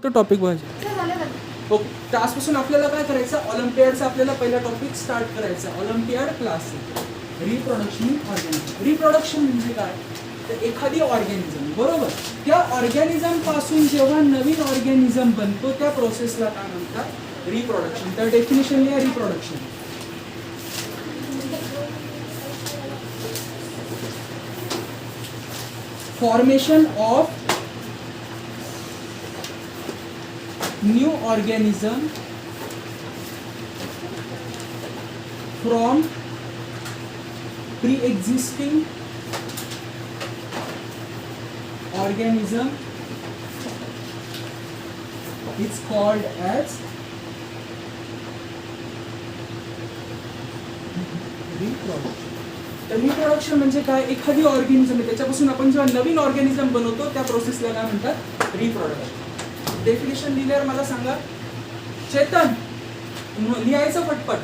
तो टॉपिक बघायचा. ओके, तर आजपासून आपल्याला काय करायचं, ऑलिम्पियाडचा आपल्याला पहिला टॉपिक स्टार्ट करायचा. Olympiad class reproduction organism. Reproduction म्हणजे काय, तर एखादी ऑर्गॅनिझम, बरोबर, त्या ऑर्गॅनिझम पासून जेव्हा नवीन ऑर्गॅनिझम बनतो त्या प्रोसेसला काय म्हणतात, रिप्रोडक्शन. तर डेफिनेशन लिहा, reproduction. Formation of new organism from pre-existing organism is called as reproduction. तर रिप्रोडक्शन म्हणजे काय, एखादी ऑर्गॅनिझम आहे त्याच्यापासून आपण जेव्हा नवीन ऑर्गॅनिझम बनवतो त्या प्रोसेसला काय म्हणतात, रिप्रोडक्शन. डेफिनेशन लिहिल्यावर मला सांगा. चेतन, लिहायचं पटपट.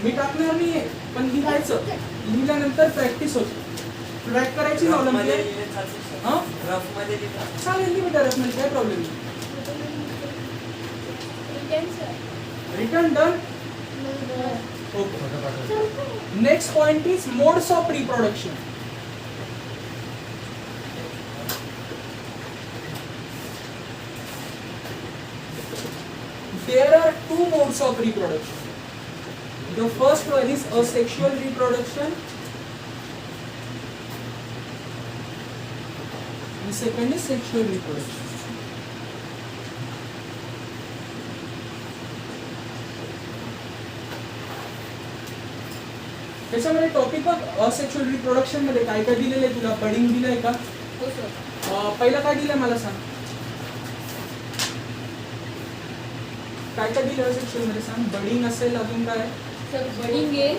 मी टाकणार नाहीये, पण लिहायचं. लिहिल्यानंतर प्रॅक्टिस होते. ट्रॅक करायची ना ऑलिम्पियाड. चालेल, लिहिता रफ मध्ये काय प्रॉब्लेम नाही. Return done. Okay, next point is modes of reproduction. There are two modes of reproduction. The first one is asexual reproduction. The second is sexual reproduction. त्याच्यामध्ये topic बघ, asexual reproduction मध्ये काय काय दिलेलं आहे तुला, बडिंग दिलंय का? हो सर. पहिला काय दिलंय मला सांग. काय काय दिलं सेक्शन मध्ये सांग. बडिंग असेल, अजून काय सर? बडिंग आहे,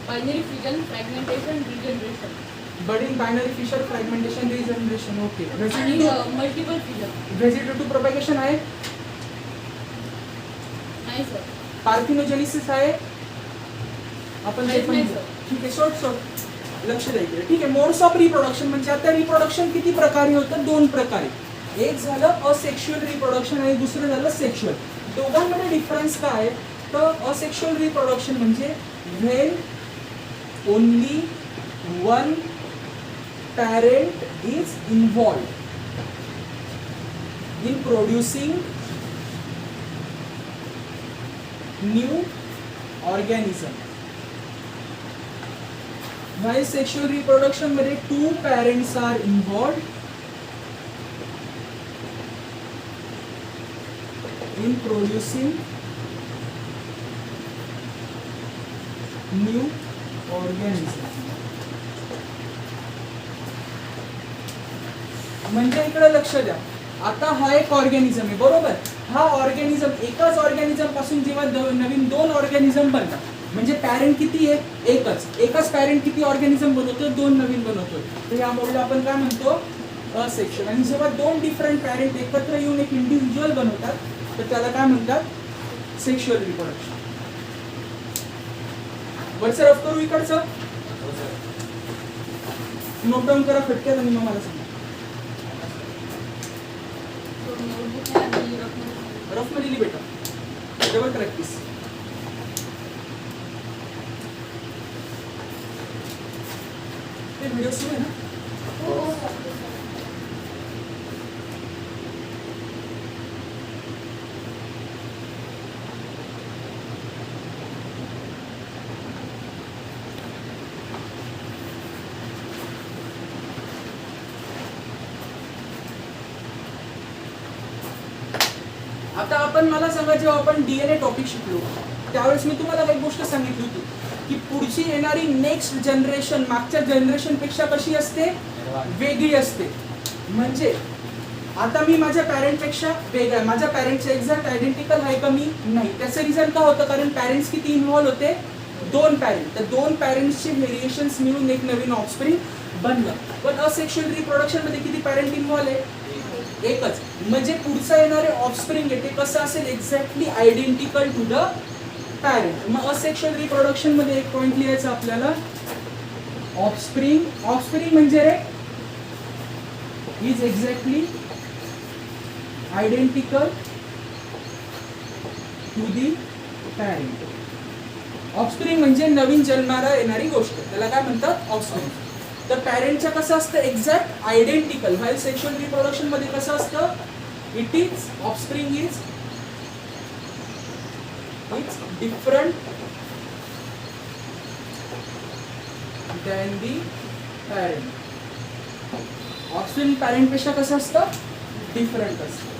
binary fusion, fragmentation, regeneration. Budding, binary fission, fragmentation, regeneration. Okay. आणि मल्टिपल फ्युजन. व्हेजिटेटिव्ह प्रोपॅगेशन आहे? नाही सर. पार्थिनोजेनेसिस आहे? आपण ते पण ठीक आहे, शॉर्ट लक्ष द्यायचं. ठीक आहे. मोड्स ऑफ रिप्रोडक्शन म्हणजे आता रिप्रोडक्शन किती प्रकारे होतं, दोन प्रकारे. एक झालं असेक्शुअल रिप्रोडक्शन आणि दुसरं झालं सेक्शुअल. दोघांमध्ये डिफरन्स काय आहे, तर असेक्शुअल रिप्रोडक्शन म्हणजे when only one parent is involved in producing new organism. While sexual reproduction मध्ये two parents are involved in producing new organism. म्हणजे इकडे लक्ष द्या. आता हा एक ऑर्गॅनिझम आहे, बरोबर. हा ऑर्गॅनिझम, एकाच ऑर्गॅनिझम पासून जेव्हा नवीन दोन ऑर्गॅनिझम बनतात, म्हणजे पॅरेंट किती आहे, एकाच पॅरेंट किती ऑर्गॅनिझम बनवतो, दोन नवीन बनवतो. तर या मोडला आपण काय म्हणतो, असेक्शुअल. आणि जेव्हा दोन डिफरंट पॅरेंट एकत्र येऊन एक इंडिव्हिज्युअल बनवतात तर त्याला काय म्हणतात, सेक्शुअल रिप्रोडक्शन. वरचं रफ करू इकडचं, नोट डाऊन करा फटक्यात आणि मग मला सांगा. रफ मध्ये लिही बेटा, डबल प्रॅक्टिस. ते व्हिडिओ सुरू आहे ना? आता आपण मला सांगा, जेव्हा आपण डीएनए टॉपिक शिकलो त्यावेळेस मी तुम्हाला एक गोष्ट सांगितली होती की पुढची येणारी नेक्स्ट जनरेशन मागच्या जनरेशन पेक्षा कशी असते, वेगळी असते. म्हणजे आता मी माझ्या पॅरेंटपेक्षा वेगळा आहे, माझ्या पॅरेंटचे एक्झॅक्ट आयडेंटिकल आहे का मी, नाही. त्याचं रिझन का होतं, कारण पॅरेंट्स किती इन्व्हॉल्व होते, दोन पॅरेंट. तर दोन पॅरेंट्सचे व्हेरिएशन्स मिळून एक नवीन ऑफस्प्रिंग बनलं. पण असेक्शुअल रिप्रोडक्शन मध्ये किती पॅरेंट इन्व्हॉल्व आहे, एकच. म्हणजे पुढचा येणारे ऑफस्प्रिंग आहे ते कसं असेल, exactly identical to the parent. मग असेक्शुअल रिप्रोडक्शन मध्ये एक पॉइंट लिहायचा आपल्याला, ऑफस्प्रिंग म्हणजे रे is exactly identical to the parent. Offspring म्हणजे नवीन जन्माला येणारी गोष्ट, त्याला काय म्हणतात ऑफस्प्रिंग. तर पॅरेंटच्या कसं असतं exact identical. While sexual reproduction मध्ये कसं असतं, it is offspring is different than the parent. Offspring parent पेक्षा कसं असतं डिफरंट असतं.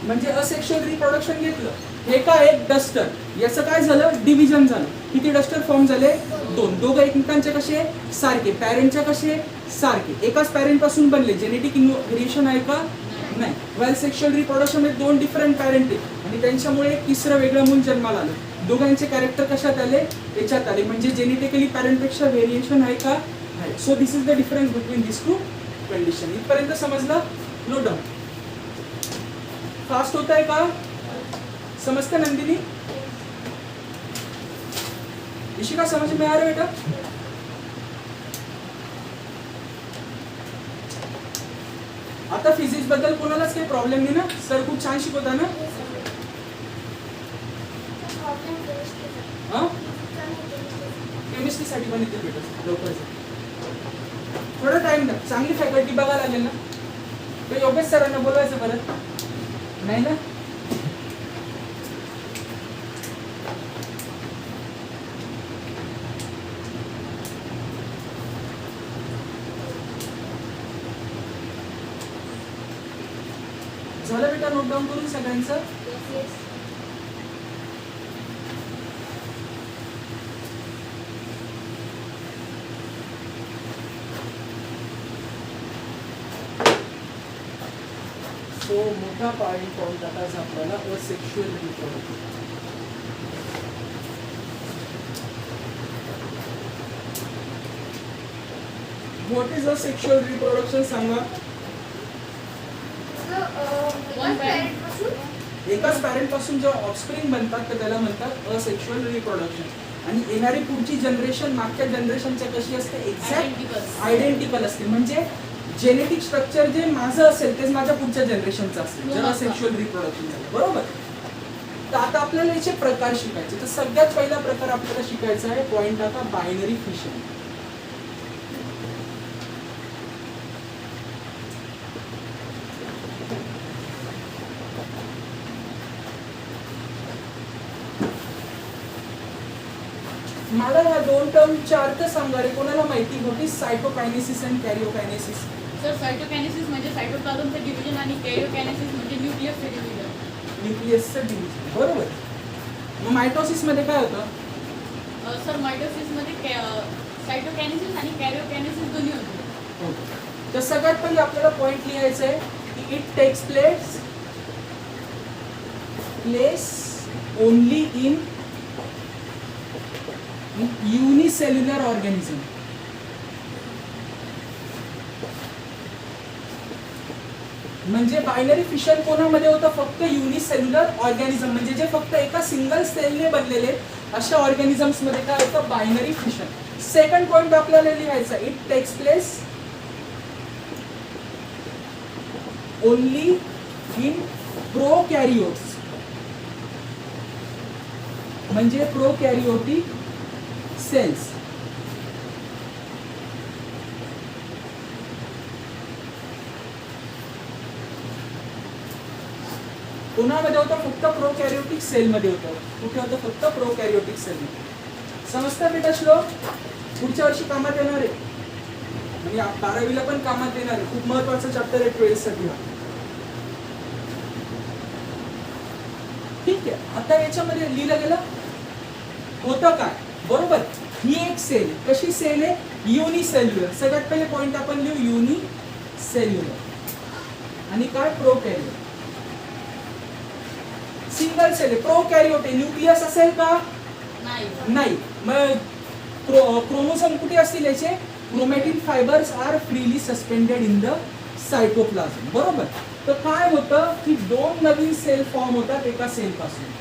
म्हणजे असेक्शुअल रिप्रोडक्शन घेतलं, हे काय एक डस्टर, याचं काय झालं डिव्हिजन झालं. किती डस्टर फॉर्म झाले, दोन. दोघं एकमेकांचे कसे सारखे, पॅरेंटच्या कसे सारखे, एकाच पॅरेंट पासून बनले. जेनेटिक व्हेरिएशन आहे का नाही. वेल सेक्शुअल रिप्रोडक्शन मध्ये दोन डिफरंट पॅरेंट आहेत आणि त्यांच्यामुळे एक तिसरं वेगळं मूल जन्माला आलं. दोघांचे कॅरेक्टर कशात आले, याच्यात आले. म्हणजे जेनेटिकली पॅरेंट पेक्षा व्हेरिएशन आहे का नाही. So this is the difference between this two condition. इथपर्यंत समजलं, नो डाऊट. फास्ट होत आहे का, समझते नंदिनी, इशिका समझ में आ रहा है बेटा. आता फिजिक्स बद्दल कोणालाच काही प्रॉब्लेम नाही ना, सर खूप छान शिकवता ना. केमिस्ट्री साठी पण येते बेटा लवकर. थोडा टाइम द्या, चांगली फॅकल्टी बघायला लागेल ना. तर योगेश सरांना बोलवायचं परत नाही ना. झालं बेटा नोट डाऊन करून सगळ्यांचं. सो मोठा पॉईंट टाकायचा आपल्याला asexual reproduction. What is asexual reproduction सांगा. एकाच पॅरेंट पासून जेव्हा ऑफस्प्रिंग बनतात तर त्याला म्हणतात असेक्शुअल रिप्रोडक्शन. आणि येणारी पुढची जनरेशन मागच्या जनरेशनच्या कशी असते, एक्झॅक्ट आयडेंटिकल असते. म्हणजे जेनेटिक स्ट्रक्चर जे माझं असेल तेच माझ्या पुढच्या जनरेशनचं असेल जेव्हा सेक्शुअल रिप्रोडक्शन झालं, बरोबर. तर आता आपल्याला याचे प्रकार शिकायचे. तर सगळ्यात पहिला प्रकार आपल्याला शिकायचा आहे, पॉइंट आता बायनरी फिशन. मला ह्या दोन टर्मचे अर्थ सांगा रे, कोणाला माहिती होती. सायटोकायनेसिस आणि कॅरिओकायनेसिस. सर सायटोकायनेसिस म्हणजे सायटोप्लाझमचं डिव्हिजन आणि कॅरिओकायनेसिस म्हणजे न्यूक्लियसचं डिव्हिजन. न्यूक्लियसचं डिव्हिजन, बरोबर. मग मायटोसिस मध्ये काय होतं. सर मायटोसिस मध्ये सायटोकायनेसिस आणि कॅरिओकायनेसिस दोन्ही होते. तर सगळ्यात पहिले आपल्याला पॉइंट लिहायचं आहे की it takes place only in unicellular organism. म्हणजे बायनरी फिशन कोणामध्ये होतं, फक्त युनिसेल्युलर ऑर्गॅनिझम, म्हणजे जे फक्त एका सिंगल सेलने बनलेले अशा ऑर्गॅनिझम्स मध्ये काय होतं, बायनरी फिशन. सेकंड पॉइंट आपल्याला लिहायचा, it takes place only in prokaryotes. म्हणजे प्रोकॅरियोटिक सेल्स. कोणामध्ये होतं, फक्त प्रोकॅरियोटिक सेल मध्ये होतं. कुठे होतं, फक्त प्रोकॅरियोटिक सेल मध्ये. समजता बेटा श्लोक, पुढच्या वर्षी कामात येणार आहे म्हणजे 12वीला पण कामात येणार आहे. खूप महत्वाचा चॅप्टर आहे 12th साठी हा. ठीक आहे. आता याच्यामध्ये लिहिलं गेलं होतं काय, बरोबर. ही एक सेल, कशी सेल आहे, युनिसेल्युलर. सगळ्यात पहिले पॉइंट आपण लिहू युनिसेल्युलर. आणि काय, प्रोकॅरियोट. सिंगल सेल आहे, प्रोकॅरियोट आहे. न्यूक्लियस असेल का, नाही. मग क्रोमोसोम कुठे असतील याचे, chromatin fibres are freely suspended in the cytoplasm, बरोबर. तर काय होतं की दोन नवीन सेल फॉर्म होतात एका सेल पासून.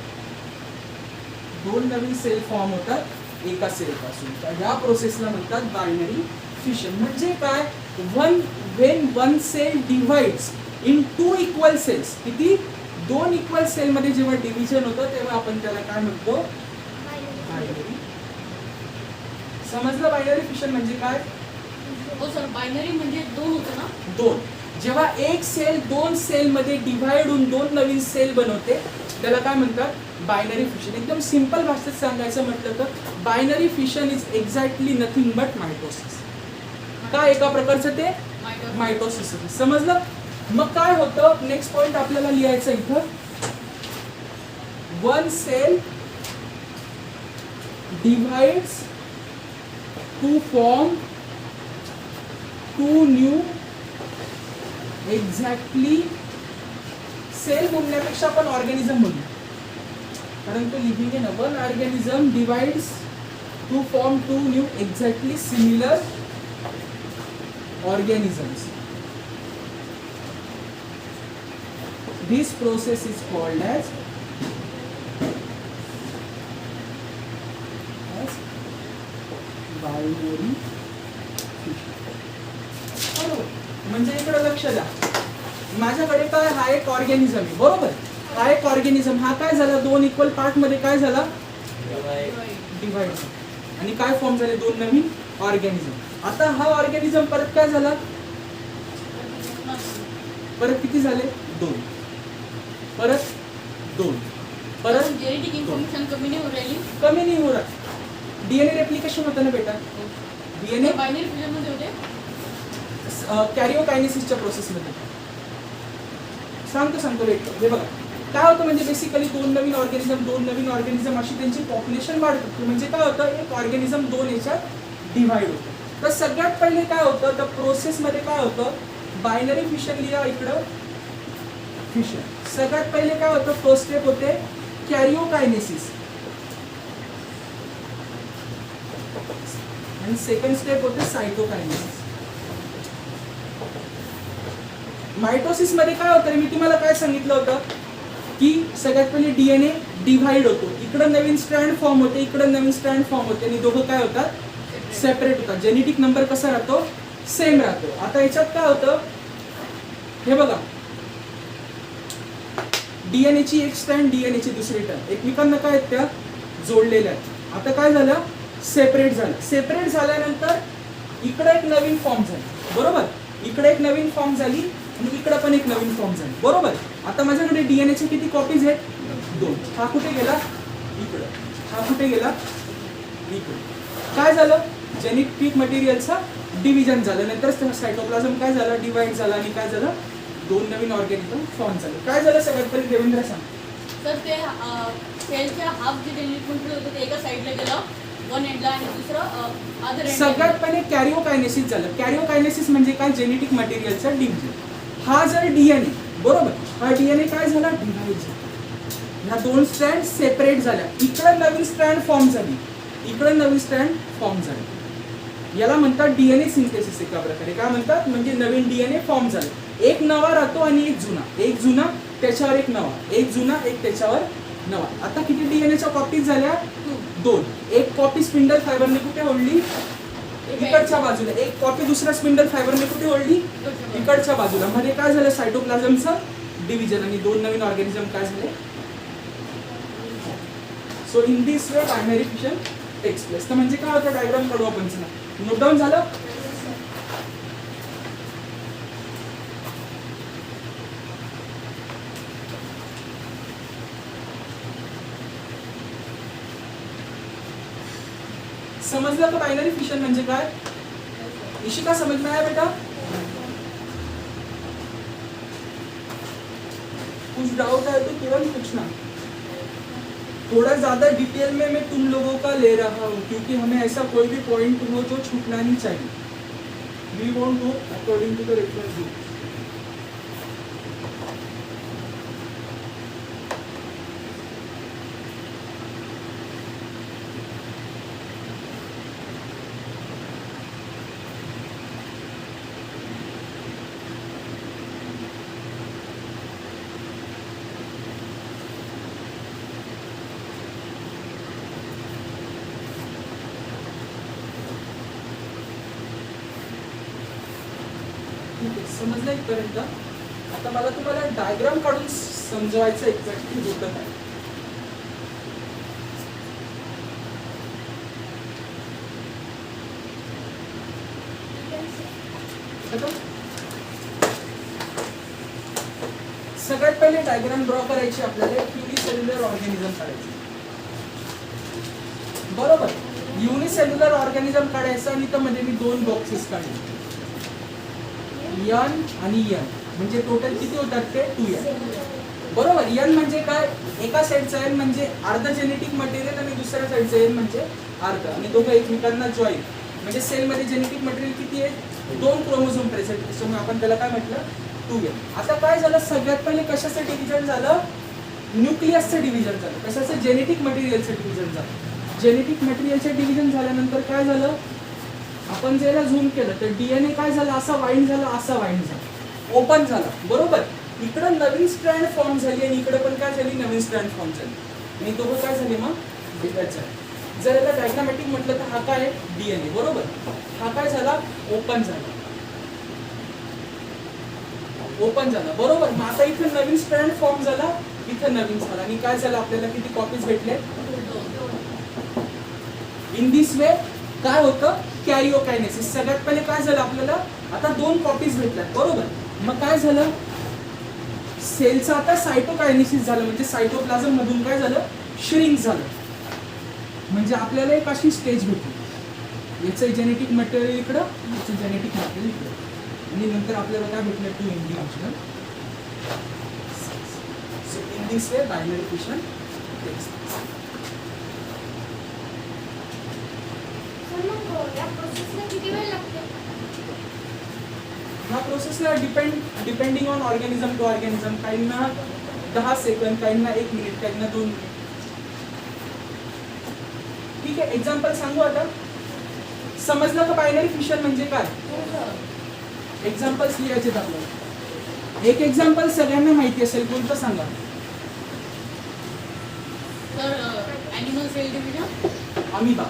दोन नवीन सेल फॉर्म होतात एका सेलपासून. तर ह्या प्रोसेसला म्हणतात बायनरी फिशन. म्हणजे काय, when one cell divides in two equal cells. किती, दोन इक्वल सेल मध्ये जेव्हा डिव्हिजन होतं तेव्हा आपण त्याला काय म्हणतो, बायनरी. समजलं बायनरी फिशन म्हणजे काय? हो सर, बायनरी म्हणजे दोन होतं ना. दोन. जेव्हा एक सेल दोन सेल मध्ये डिव्हाइड होऊन दोन नवीन सेल बनवते त्याला काय म्हणतात, बायनरी फिशन. एकदम सिंपल भाषेत सांगायचं म्हटलं तर binary fission is exactly nothing but mitosis. काय एका प्रकारचं ते मायटोसिस. समजलं. मग काय होतं, नेक्स्ट पॉइंट आपल्याला लिहायचं इथं, one cell divides to form two new exactly cell म्हणण्यापेक्षा आपण ऑर्गॅनिझम म्हणू, कारण तो living in one organism divides to form two new exactly similar organisms. This process is called as binary fission. बरोबर. म्हणजे इकडे लक्ष द्या, माझ्याकडे काय, हा एक ऑर्गॅनिझम आहे, बरोबर. हा एक ऑर्गॅनिझम, हा काय झाला, दोन इक्वल पार्ट मध्ये काय झाला, डिवाइड. आणि काय फॉर्म झाले, दोन नवीन ऑर्गॅनिझम. आता हा ऑर्गॅनिझम परत काय झाला, परत किती झाले, दोन, परत दोन, परत जेनेटिक इन्फॉर्मेशन कमी नाही होऊ राहिली. कमी नाही होत. डीएनए रेप्लिकेशन होतं ना बेटा, डीएनए बायनरी फिजन मध्ये होते. कॅरिओकायनेसिसच्या प्रोसेसमध्ये. सांगतो रेट. हे बघा काय होतं, म्हणजे बेसिकली दोन नवीन ऑर्गॅनिझम अशी त्यांची पॉप्युलेशन वाढत. म्हणजे काय होतं, एक ऑर्गॅनिझम दोन याच्यात डिव्हाइड होतं. तर सगळ्यात पहिले काय होतं, तर प्रोसेसमध्ये काय होतं, बायनरी फिशन लिहा इकडं, फिशन. सगळ्यात पहिले काय होतं, फर्स्ट स्टेप होते कॅरिओकायनेसिस आणि सेकंड स्टेप होते सायटोकायनेसिस. मायटोसिस मध्ये काय होतं, मी तुम्हाला काय सांगितलं होतं की सगळ्यात पहिले डीएनए डिव्हाइड होतो, इकडं नवीन स्ट्रँड फॉर्म होते, इकडं नवीन स्ट्रँड फॉर्म होते आणि दोघं काय होतात, सेपरेट होतात. जेनेटिक नंबर कसा राहतो, सेम राहतो. आता याच्यात काय होतं, हे बघा, डीएनए ची एक स्ट्रँड, डीएनए ची दुसरी स्ट्रँड एकमेकांना काय आहेत, त्या जोडलेल्या आहेत. आता काय झालं, सेपरेट झालं. सेपरेट झाल्यानंतर इकडे एक नवीन फॉर्म झाली, बरोबर. इकडे एक नवीन फॉर्म झाली आणि इकडे पण एक नवीन फॉर्म झाली, बरोबर. आता माझ्याकडे डीएनए चे किती कॉपीज आहेत, दोन. हा कुठे गेला, इकडे. हा कुठे गेला, इकडे. काय झालं, जेनेटिक मटेरियलचं डिव्हिजन झालं. नंतर सायटोप्लाझम काय झालं, डिवाइड झाला आणि काय झालं, दोन नवीन ऑर्गॅनिझम फॉर्म झाले. काय झालं सगळ्यात पहिले देवेंद्र सांग. तर ते सेलच्या हाफ जे जेनेटिक मटेरियल होतं ते एका साईडला गेलं, वन एंडला, आणि दुसरं अदर एंड. सगळ्यात पहिले कॅरिओकायनेसिस झालं. कॅरिओकायनेसिस म्हणजे काय, जेनेटिक मटेरियलचं डिव्हिजन. हा जर डीएनए, बरोबर, हा डीएनए काय झाला, डिव्हाइड झाला. ह्या दोन स्ट्रँड सेपरेट झाल्या, इकडे नवीन स्ट्रँड फॉर्म झाली, इकडे नवीन स्ट्रँड फॉर्म झाली. याला म्हणतात डीएनए सिंथेसिस. एका प्रकारे काय म्हणतात, म्हणजे नवीन डीएनए फॉर्म झाले. एक नवा राहतो आणि एक जुना, एक जुना त्याच्यावर एक नवा, एक जुना एक त्याच्यावर नवा. आता किती डीएनएच्या कॉपीज झाल्या, दोन. एक कॉपी स्पिंडल फायबरने कुठे ओढली, इकडच्या बाजूला. एक कॉपी दुसऱ्या स्पिंडल फायबरने कुठे ओढली, इकडच्या बाजूला. मध्ये काय झालं, सायटोप्लाझमचं डिव्हिजन आणि दोन नवीन ऑर्गॅनिझम काय झाले. So in this way binary fission takes place. तर म्हणजे काय होतं, डायग्राम काढू आपण. नोट डाऊन झालं. समजलं का बायनरी फिशन म्हणजे काय, इशिका समझ में आया बेटा, कुछ डाउट है तो तुरंत पूछना. थोड़ा ज्यादा डिटेल में मैं तुम लोगों का ले रहा हूँ क्योंकि हमें ऐसा कोई भी पॉइंट हो जो छूटना नहीं चाहिए. We want to according to the reference book. ठीक आहे, समजलं इथपर्यंत. आता मला तुम्हाला डायग्राम काढून समजवायचं एक्झॅक्टली होतं काय. सगळ्यात पहिले डायग्राम ड्रॉ करायची आपल्याला. युनिसेल्युलर ऑर्गॅनिझम काढायचं, बरोबर. युनिसेल्युलर ऑर्गॅनिझम काढायचं आणि त्यामध्ये मी 2 बॉक्सेस काढले, N आणि N, म्हणजे टोटल किती होतात ते 2N, बरोबर. N म्हणजे काय, एका साईडचा N म्हणजे अर्ध जेनेटिक मटेरियल आणि दुसऱ्या साईडचा N म्हणजे अर्ध, आणि दोघं एकमेकांना जॉईन. म्हणजे सेलमध्ये जेनेटिक मटेरियल किती आहे, 2 क्रोमोझोम प्रेझेंट, त्याच्यामुळे आपण त्याला काय म्हटलं 2N. आता काय झालं, सगळ्यात पहिले कशाचं डिव्हिजन झालं, न्यूक्लियसचं डिव्हिजन झालं. कशाचं, जेनेटिक मटेरियलचं डिव्हिजन झालं. जेनेटिक मटेरियलचं डिव्हिजन झाल्यानंतर काय झालं, आपण ज्याला झूम केलं तर DNA काय झालं, असा वाइंड झाला, असा वाइंड झाला, ओपन झाला, बरोबर. इकडं नवीन स्ट्रँड फॉर्म झाली आणि इकडे पण काय झाली, नवीन स्ट्रँड फॉर्म झाली, आणि दोघं काय झाले मग डिटॅच झाले. जर याला डायग्रामॅटिक म्हटलं तर हा काय आहे, DNA, बरोबर. हा काय झाला, ओपन झाला, ओपन झाला, बरोबर. मग आता इथं नवीन स्ट्रँड फॉर्म झाला, इथं नवीन झाला, आणि काय झालं, आपल्याला किती कॉपीज भेटले. इन दिस वे काय होतं, कॅरिओकायनेसिस. सगळ्यात पहिले काय झालं आपल्याला, आता 2 कॉपीज भेटल्यात, बरोबर. मग काय झालं, सेलचं आता सायटोकायनेसिस झालं, म्हणजे सायटोप्लाझम मधून काय झालं, श्रिंक झालं. म्हणजे आपल्याला एक अशी स्टेज भेटली, याचं जेनेटिक मटेरियल इकडं, याचं जेनेटिक मटेरियल इकडं, आणि नंतर आपल्याला काय भेटलं, 2 individual. So in this way binary fission takes. ह्या प्रोसेसला depending on organism to organism, काहींना 10 सेकंद, काहींना 1 मिनिट, काहींना 2 मिनिट. ठीक आहे, एक्झाम्पल सांगू आता. समजलं का बायनरी फिशन म्हणजे काय, एक्झाम्पल्स लिहायचे आपल्याला. एक एक्झाम्पल सगळ्यांना माहिती असेल, कोणतं सांगा. तर ॲनिमल सेल डिव्हिजन, अमिबा.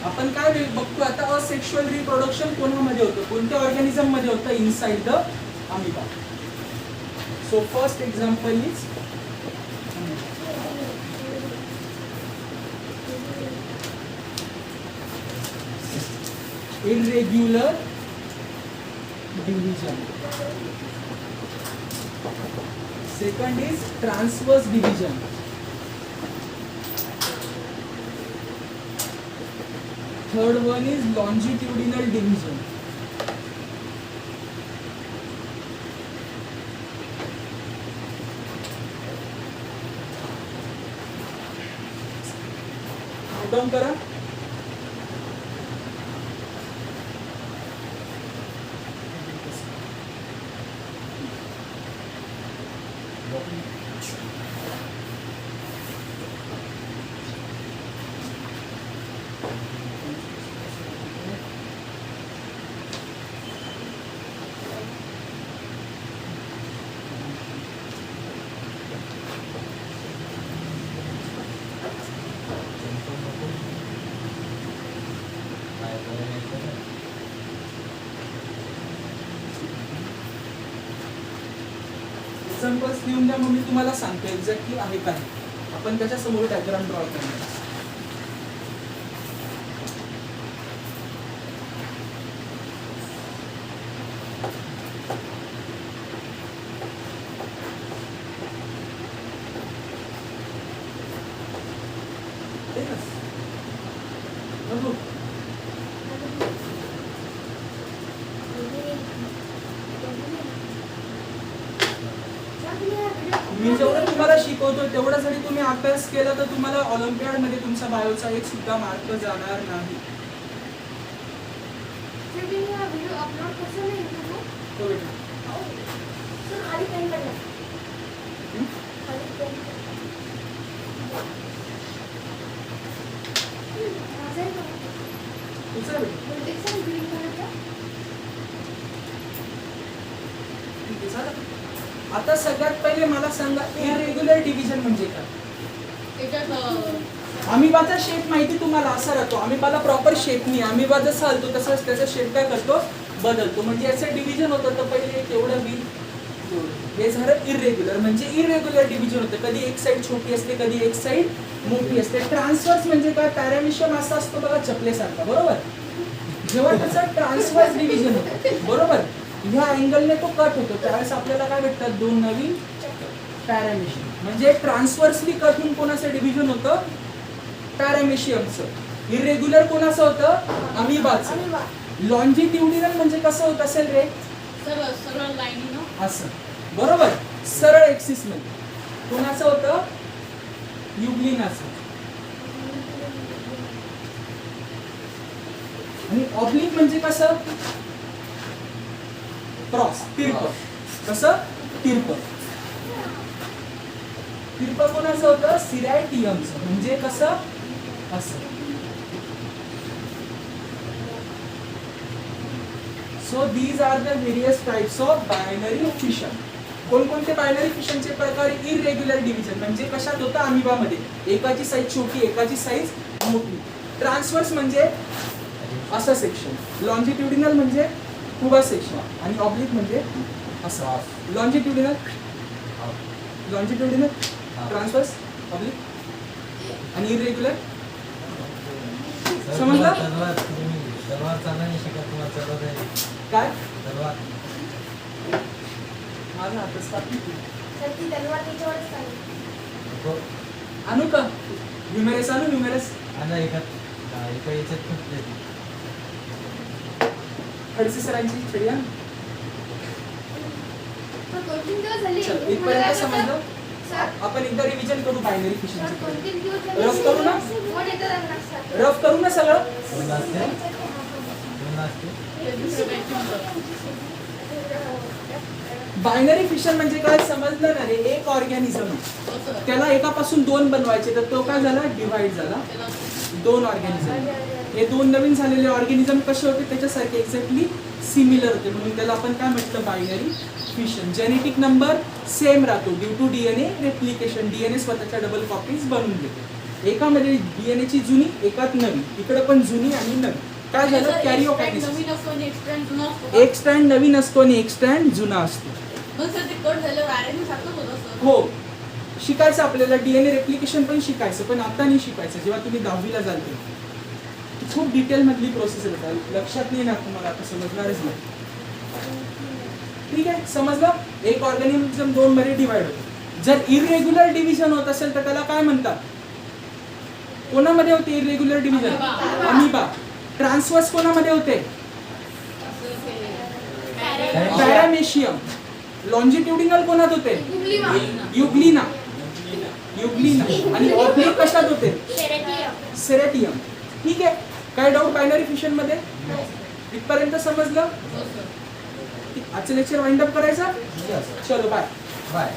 आपण काय बघतो आता, असेक्शुअल रिप्रोडक्शन कोणामध्ये होतं, कोणत्या ऑर्गॅनिझम मध्ये होतं, inside the amoeba. So first example is irregular division. Second is transverse division. Third one is longitudinal division. Note down करा. एक्झाम्पल्स लिहून द्या, मग मी तुम्हाला सांगतो एक्झॅक्टली आहे काय. आपण त्याच्या समोर डायग्राम ड्रॉ करणार. मी जेवढं तुम्हाला शिकवतो तेवढा जरी तुम्ही अभ्यास केला तर तुम्हाला ऑलिम्पियाड मध्ये तुमचा बायोचा एक सुद्धा मार्क जाणार नाही. तो बेटा तुझा बेटा आता सगळ्यात पहिले मला सांगा, इरेग्युलर डिव्हिजन म्हणजे काय. अमिबाचा शेप माहिती तुम्हाला असा राहतो. अमिबाला प्रॉपर शेप नाही. अमिबा जसा हलतो तसाच त्याचा शेप काय करतो, बदलतो. म्हणजे याचं डिव्हिजन होतं तर पहिले केवढं होईल, हे झालं इरेग्युलर. म्हणजे इरेग्युलर डिव्हिजन होतं, कधी एक साईड छोटी असते कधी एक साईड मोठी असते. ट्रान्सवर्स म्हणजे काय, पॅरामिशियम असा असतो बघा चपलेसारखा, बरोबर. जेव्हा त्याचं ट्रान्सवर्स डिव्हिजन होतं, बरोबर, ह्या अँगलने तो कट होतो, त्यावेळेस आपल्याला काय भेटतात, दोन नवीन पॅरामिशियम. म्हणजे ट्रान्सवर्सली कट होऊन कोणाचं डिव्हिजन होतं, पॅरामिशियमचं. इरेग्युलर कोणाचं होतं, अमिबाचं. लॉन्जिट्युडिनल म्हणजे कसं होत असेल रे, सरळ लाईनीनं असं, बरोबर, सरळ एक्सिस मध्ये. कोणाचं होतं, युग्लिनाचं. आणि ऑब्लिक म्हणजे कसं, क्रॉस, तिरपं. कसं, तिरपं. तिरपं कोणाचं होतं, सिरॅटियमचं. म्हणजे कसं, असं. So these are the various types of binary fission. कोणकोणते बायनरी फिशनचे प्रकार, इरेग्युलर डिव्हिजन म्हणजे कशात होतं, अमिबामध्ये एकाची साईज छोटी एकाची साईज मोठी. ट्रान्सवर्स म्हणजे असं सेक्शन, लॉन्जिट्युडिनल म्हणजे उभा सेक्शन, आणि ऑब्लिक म्हणजे असं. लॉन्जिट्युडिनल, लॉन्जिट्युडिनल, ट्रान्सवर्स, ऑब्लिक आणि इरेग्युलर. समजलं काय, माझा हातच कापली. आणू का ह्युमेरस, आणू ह्युमेरस. खडसे सरांची छडी आण. चल, इथपर्यंत समजलं. आपण एकदा रिव्हिजन करू बायनरी फिशनची. रफ करू ना, रफ करू ना सगळं. बायनरी फिशन म्हणजे काय समजलं ना रे, एक ऑर्गॅनिझम त्याला एकापासून दोन बनवायचे, तर तो काय झाला, डिवाइड झाला, दोन ऑर्गॅनिझम. हे दोन नवीन झालेले ऑर्गॅनिझम कसे होते, त्याच्यासारखे एक्झॅक्टली सिमिलर होते, म्हणून त्याला आपण काय म्हटलं, binary fission. Genetic number same राहतो due to DNA replication. DNA स्वतःच्या डबल कॉपीज बनवून घेते. एकामध्ये डीएनएची जुनी, एकात नवी, इकडे पण जुनी आणि नवी. काय झालं, कॅरिओकायनेसिस. एक स्ट्रँड नवीन असतो आणि एक स्ट्रँड जुना असतो. हो, शिकायचं आपल्याला, डीएनए रेप्लिकेशन पण शिकायचं, पण आता नाही शिकायचं, जेव्हा तुम्ही 10वीला जाल तेव्हा. खूप डिटेल मधली प्रोसेस आहे, लक्षात नाही ना तुम्हाला, आता समजणारच नाही. ठीक आहे, समजलं. एक ऑर्गॅनिझम दोन मध्ये डिवाइड होतो. जर इरेग्युलर डिव्हिजन होत असेल तर त्याला काय म्हणतात, कोणामध्ये होते इरेग्युलर डिव्हिजन, अमिबा. ट्रान्सवर्स कोणामध्ये होते, पॅरामेशियम. लॉन्जिट्युडिनल कोणात होते, युग्लिना, युग्लिना. आणि ऑब्लिक कशात होते, सेरेटियम. ठीक आहे, काय डाऊट बायनरी फिशन मध्ये, इथपर्यंत समजलं. आजचं लेक्चर वाइंड अप करायचं. चलो बाय बाय.